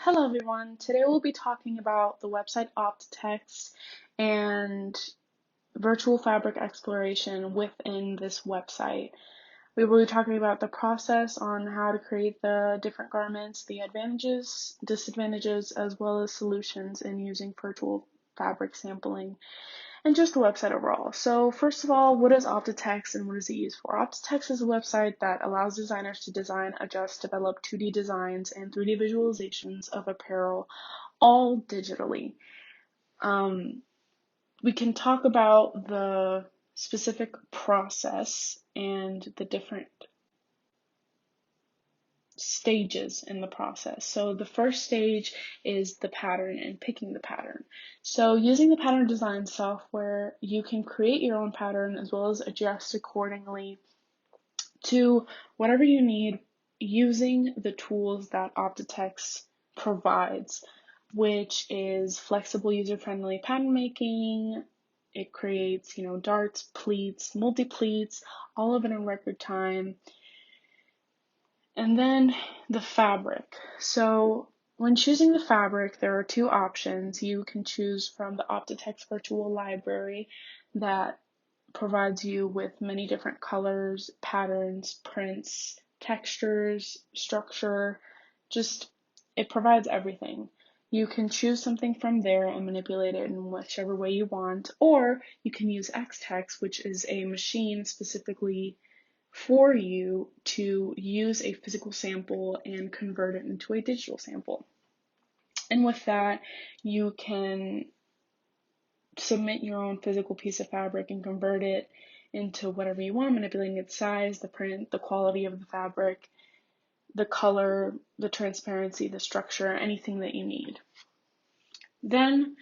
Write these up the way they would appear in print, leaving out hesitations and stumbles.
Hello everyone. Today we'll be talking about the website Optitext and virtual fabric exploration within this website. We will be talking about the process on how to create the different garments, the advantages, disadvantages, as well as solutions in using virtual fabric sampling and just the website overall. So first of all, what is Optitext and what is it used for? Optitext is a website that allows designers to design, adjust, develop 2D designs and 3D visualizations of apparel all digitally. We can talk about the specific process and the different stages in the process. So the first stage is the pattern and picking the pattern. So using the pattern design software, you can create your own pattern as well as adjust accordingly to whatever you need using the tools that Optitext provides, which is flexible user-friendly pattern making. It creates, darts, pleats, multi-pleats, all of it in record time. And then the fabric. So when choosing the fabric, there are two options. You can choose from the Optitext virtual library that provides you with many different colors, patterns, prints, textures, structure, it provides everything. You can choose something from there and manipulate it in whichever way you want, or you can use Xtext, which is a machine specifically for you to use a physical sample and convert it into a digital sample. And with that, you can submit your own physical piece of fabric and convert it into whatever you want, manipulating its size, the print, the quality of the fabric, the color, the transparency, the structure, anything that you need. Then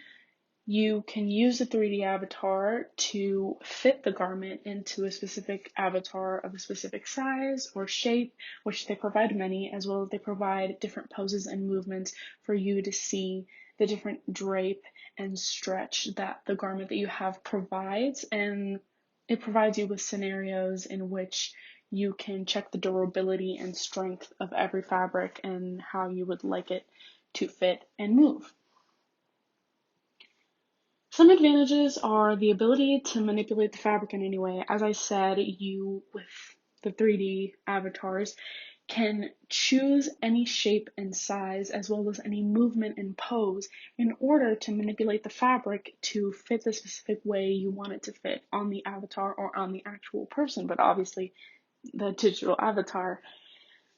you can use a 3D avatar to fit the garment into a specific avatar of a specific size or shape, which they provide many, as well as they provide different poses and movements for you to see the different drape and stretch that the garment that you have provides. And it provides you with scenarios in which you can check the durability and strength of every fabric and how you would like it to fit and move. Some advantages are the ability to manipulate the fabric in any way. As I said, you, with the 3D avatars, can choose any shape and size as well as any movement and pose in order to manipulate the fabric to fit the specific way you want it to fit on the avatar or on the actual person, but obviously the digital avatar.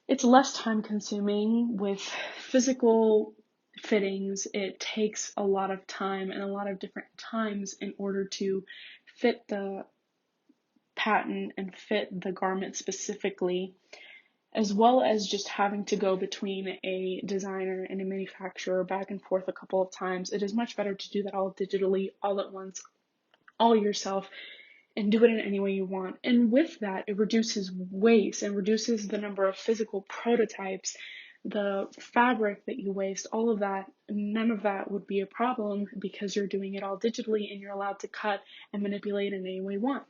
It's less time consuming. With physical fittings, it takes a lot of time and a lot of different times in order to fit the pattern and fit the garment specifically, as well as just having to go between a designer and a manufacturer back and forth a couple of times. It is much better to do that all digitally, all at once, all yourself, and do it in any way you want. And with that, it reduces waste and reduces the number of physical prototypes, the fabric that you waste, all of that. None of that would be a problem because you're doing it all digitally and you're allowed to cut and manipulate in any way you want.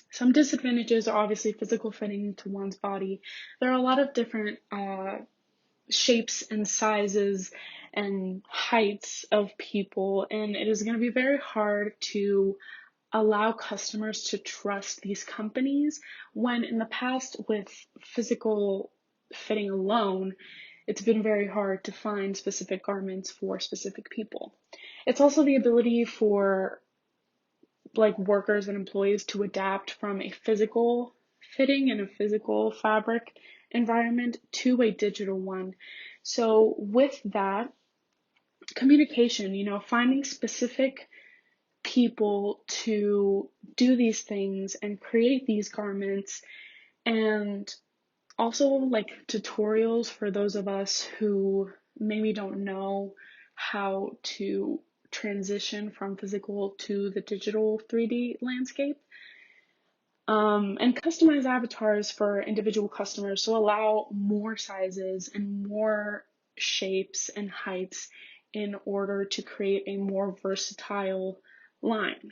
Some disadvantages are obviously physical fitting to one's body. There are a lot of different shapes and sizes and heights of people, and it is going to be very hard to allow customers to trust these companies when in the past with physical fitting alone, it's been very hard to find specific garments for specific people. It's also the ability for workers and employees to adapt from a physical fitting and a physical fabric environment to a digital one. So with that, communication, finding specific people to do these things and create these garments, and also tutorials for those of us who maybe don't know how to transition from physical to the digital 3D landscape, and customize avatars for individual customers to allow more sizes and more shapes and heights in order to create a more versatile line.